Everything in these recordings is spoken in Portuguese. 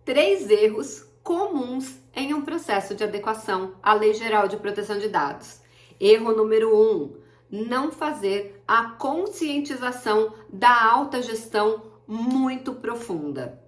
3 erros comuns em um processo de adequação à Lei Geral de Proteção de Dados. Erro número 1, não fazer a conscientização da alta gestão muito profunda.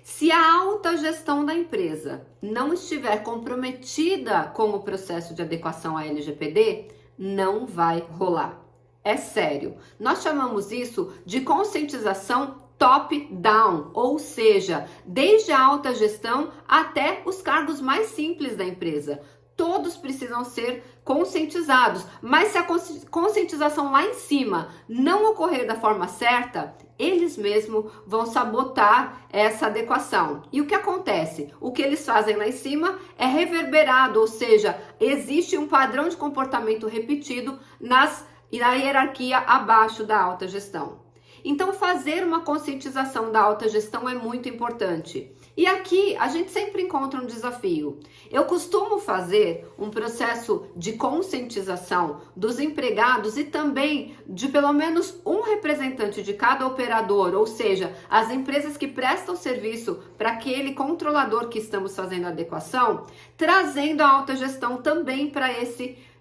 Se a alta gestão da empresa não estiver comprometida com o processo de adequação à LGPD, não vai rolar. É sério. Nós chamamos isso de conscientização top-down, ou seja, desde a alta gestão até os cargos mais simples da empresa. Todos precisam ser conscientizados, mas se a conscientização lá em cima não ocorrer da forma certa, eles mesmos vão sabotar essa adequação. E o que acontece? O que eles fazem lá em cima é reverberado, ou seja, existe um padrão de comportamento repetido na hierarquia abaixo da alta gestão. Então, fazer uma conscientização da alta gestão é muito importante. E aqui a gente sempre encontra um desafio. Eu costumo fazer um processo de conscientização dos empregados e também de pelo menos um representante de cada operador, ou seja, as empresas que prestam serviço para aquele controlador que estamos fazendo a adequação, trazendo a alta gestão também para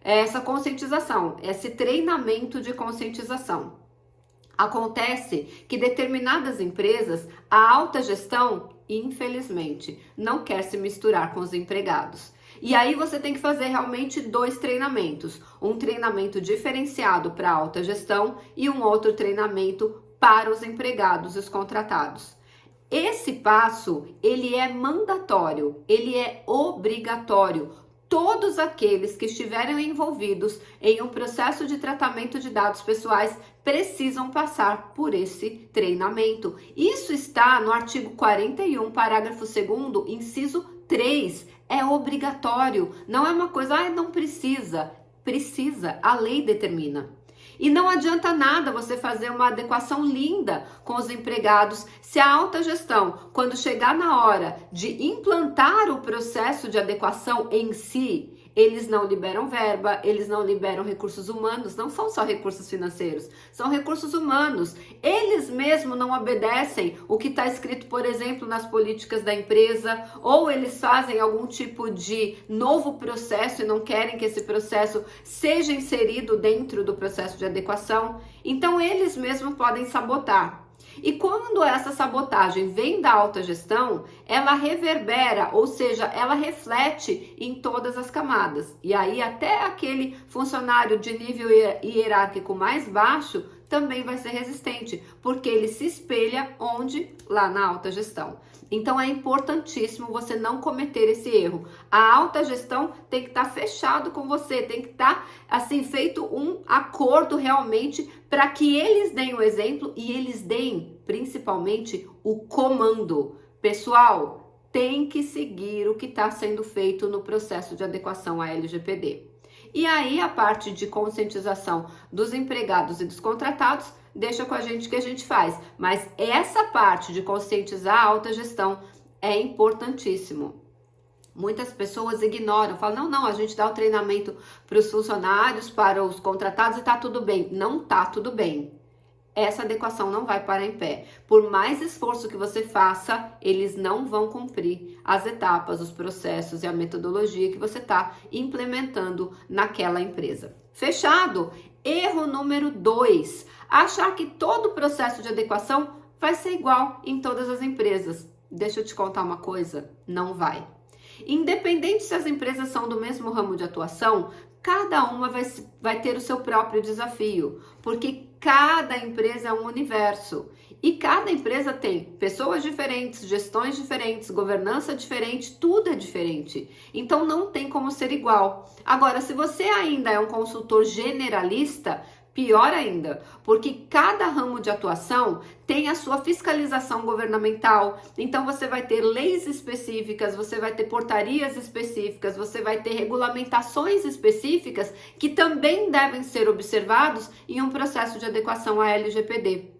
essa conscientização, esse treinamento de conscientização. Acontece que determinadas empresas, a alta gestão, infelizmente, não quer se misturar com os empregados. E aí você tem que fazer realmente 2 treinamentos. Um treinamento diferenciado para a alta gestão e um outro treinamento para os empregados e os contratados. Esse passo, ele é mandatório, ele é obrigatório. Todos aqueles que estiverem envolvidos em um processo de tratamento de dados pessoais precisam passar por esse treinamento. Isso está no artigo 41, parágrafo 2º, inciso 3. É obrigatório, não é uma coisa, não precisa. Precisa, a lei determina. E não adianta nada você fazer uma adequação linda com os empregados se a alta gestão, quando chegar na hora de implantar o processo de adequação em si, eles não liberam verba, eles não liberam recursos humanos, não são só recursos financeiros, são recursos humanos. Eles mesmos não obedecem o que está escrito, por exemplo, nas políticas da empresa, ou eles fazem algum tipo de novo processo e não querem que esse processo seja inserido dentro do processo de adequação. Então, eles mesmos podem sabotar. E quando essa sabotagem vem da alta gestão, ela reverbera, ou seja, ela reflete em todas as camadas. E aí até aquele funcionário de nível hierárquico mais baixo também vai ser resistente, porque ele se espelha onde? Lá na alta gestão. Então é importantíssimo você não cometer esse erro. A alta gestão tem que estar fechado com você, tem que estar assim feito um acordo realmente para que eles deem o exemplo e eles deem principalmente o comando. Pessoal, tem que seguir o que está sendo feito no processo de adequação à LGPD. E aí a parte de conscientização dos empregados e dos contratados, deixa com a gente que a gente faz. Mas essa parte de conscientizar a alta gestão é importantíssimo. Muitas pessoas ignoram, falam, não, a gente dá o treinamento para os funcionários, para os contratados e tá tudo bem. Não tá tudo bem. Essa adequação não vai parar em pé. Por mais esforço que você faça, eles não vão cumprir as etapas, os processos e a metodologia que você está implementando naquela empresa. Fechado? Erro número 2. Achar que todo o processo de adequação vai ser igual em todas as empresas. Deixa eu te contar uma coisa, não vai. Independente se as empresas são do mesmo ramo de atuação, cada uma vai ter o seu próprio desafio, porque cada empresa é um universo e cada empresa tem pessoas diferentes, gestões diferentes, governança diferente, tudo é diferente. Então não tem como ser igual. Agora, se você ainda é um consultor generalista, pior ainda, porque cada ramo de atuação tem a sua fiscalização governamental, então você vai ter leis específicas, você vai ter portarias específicas, você vai ter regulamentações específicas que também devem ser observados em um processo de adequação à LGPD.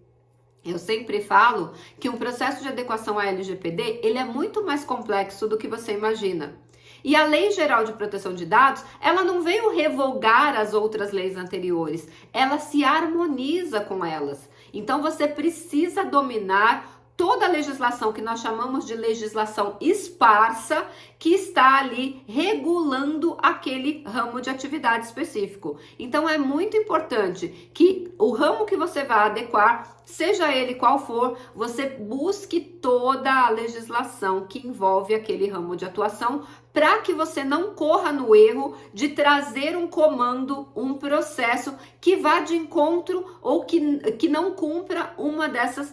Eu sempre falo que um processo de adequação à LGPD, ele é muito mais complexo do que você imagina. E a Lei Geral de Proteção de Dados, ela não veio revogar as outras leis anteriores, ela se harmoniza com elas. Então você precisa dominar toda a legislação que nós chamamos de legislação esparsa, que está ali regulando aquele ramo de atividade específico. Então é muito importante que o ramo que você vai adequar, seja ele qual for, você busque toda a legislação que envolve aquele ramo de atuação, para que você não corra no erro de trazer um comando, um processo que vá de encontro ou que não cumpra uma dessas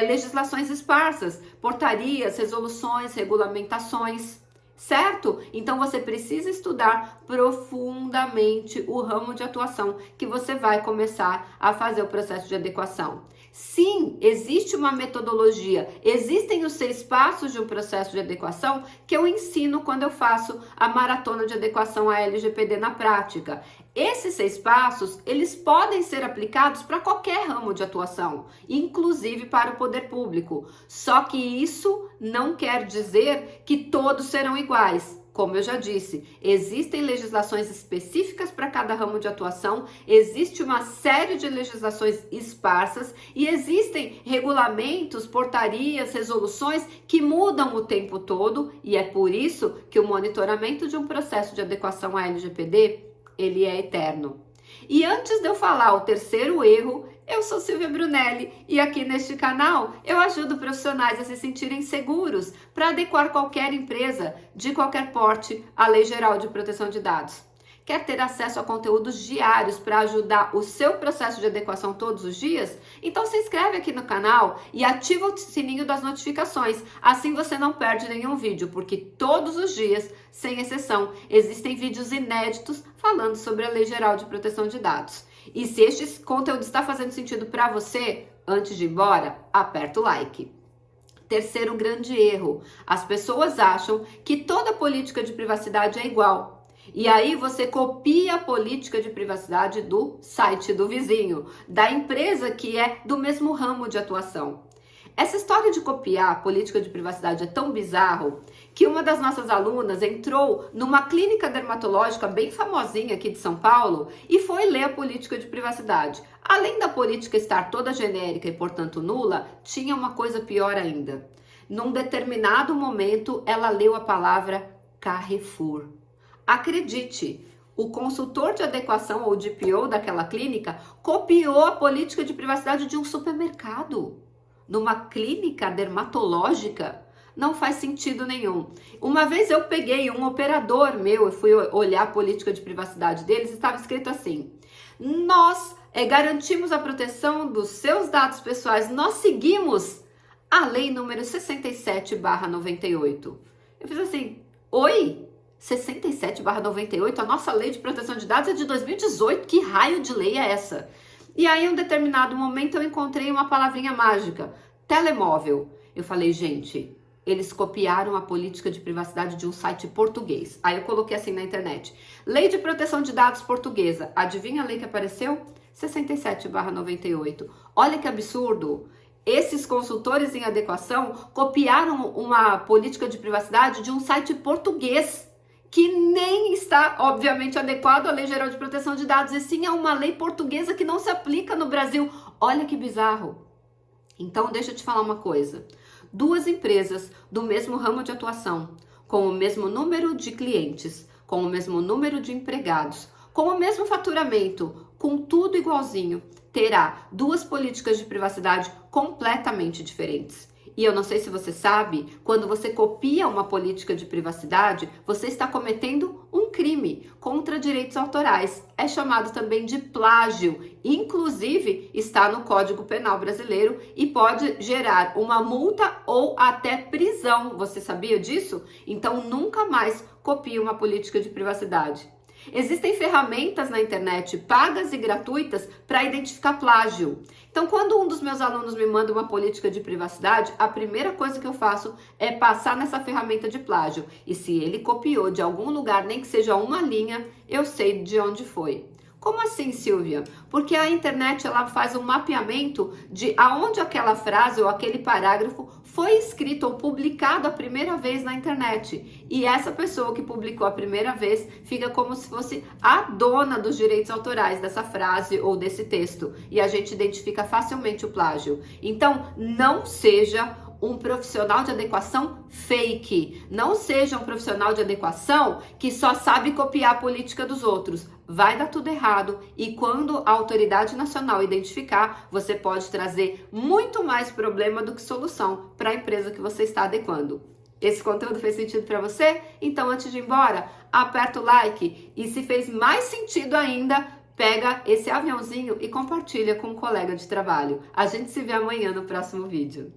legislações esparsas, portarias, resoluções, regulamentações, certo? Então você precisa estudar profundamente o ramo de atuação que você vai começar a fazer o processo de adequação. Sim, existe uma metodologia, existem os 6 passos de um processo de adequação que eu ensino quando eu faço a maratona de adequação à LGPD na prática. Esses 6 passos, eles podem ser aplicados para qualquer ramo de atuação, inclusive para o poder público. Só que isso não quer dizer que todos serão iguais. Como eu já disse, existem legislações específicas para cada ramo de atuação, existe uma série de legislações esparsas e existem regulamentos, portarias, resoluções que mudam o tempo todo, e é por isso que o monitoramento de um processo de adequação à LGPD, ele é eterno. E antes de eu falar o terceiro erro, eu sou Silvia Brunelli e aqui neste canal eu ajudo profissionais a se sentirem seguros para adequar qualquer empresa de qualquer porte à Lei Geral de Proteção de Dados. Quer ter acesso a conteúdos diários para ajudar o seu processo de adequação todos os dias? Então se inscreve aqui no canal e ativa o sininho das notificações, assim você não perde nenhum vídeo, porque todos os dias, sem exceção, existem vídeos inéditos falando sobre a Lei Geral de Proteção de Dados. E se este conteúdo está fazendo sentido para você, antes de ir embora, aperta o like. Terceiro grande erro, as pessoas acham que toda política de privacidade é igual. E aí você copia a política de privacidade do site do vizinho, da empresa que é do mesmo ramo de atuação. Essa história de copiar a política de privacidade é tão bizarro que uma das nossas alunas entrou numa clínica dermatológica bem famosinha aqui de São Paulo e foi ler a política de privacidade. Além da política estar toda genérica e, portanto, nula, tinha uma coisa pior ainda. Num determinado momento, ela leu a palavra Carrefour. Acredite, o consultor de adequação ou DPO daquela clínica copiou a política de privacidade de um supermercado. Numa clínica dermatológica, não faz sentido nenhum. Uma vez eu peguei um operador meu, eu fui olhar a política de privacidade deles, estava escrito assim: nós garantimos a proteção dos seus dados pessoais, nós seguimos a lei número 67/98. Eu fiz assim, oi? 67/98, a nossa lei de proteção de dados é de 2018, que raio de lei é essa? E aí, em um determinado momento, eu encontrei uma palavrinha mágica, telemóvel. Eu falei, gente, eles copiaram a política de privacidade de um site português. Aí eu coloquei assim na internet, Lei de Proteção de Dados Portuguesa. Adivinha a lei que apareceu? 67/98. Olha que absurdo! Esses consultores em adequação copiaram uma política de privacidade de um site português, que nem está, obviamente, adequado à Lei Geral de Proteção de Dados, e sim a uma lei portuguesa que não se aplica no Brasil. Olha que bizarro. Então, deixa eu te falar uma coisa. 2 empresas do mesmo ramo de atuação, com o mesmo número de clientes, com o mesmo número de empregados, com o mesmo faturamento, com tudo igualzinho, terá 2 políticas de privacidade completamente diferentes. E eu não sei se você sabe, quando você copia uma política de privacidade, você está cometendo um crime contra direitos autorais. É chamado também de plágio. Inclusive, está no Código Penal brasileiro e pode gerar uma multa ou até prisão. Você sabia disso? Então, nunca mais copie uma política de privacidade. Existem ferramentas na internet pagas e gratuitas para identificar plágio. Então, quando um dos meus alunos me manda uma política de privacidade, a primeira coisa que eu faço é passar nessa ferramenta de plágio. E se ele copiou de algum lugar, nem que seja uma linha, eu sei de onde foi. Como assim, Silvia? Porque a internet ela faz um mapeamento de aonde aquela frase ou aquele parágrafo foi escrito ou publicado a primeira vez na internet. E essa pessoa que publicou a primeira vez fica como se fosse a dona dos direitos autorais dessa frase ou desse texto. E a gente identifica facilmente o plágio. Então, não seja um profissional de adequação fake. Não seja um profissional de adequação que só sabe copiar a política dos outros. Vai dar tudo errado e quando a autoridade nacional identificar, você pode trazer muito mais problema do que solução para a empresa que você está adequando. Esse conteúdo fez sentido para você? Então, antes de ir embora, aperta o like e se fez mais sentido ainda, pega esse aviãozinho e compartilha com um colega de trabalho. A gente se vê amanhã no próximo vídeo.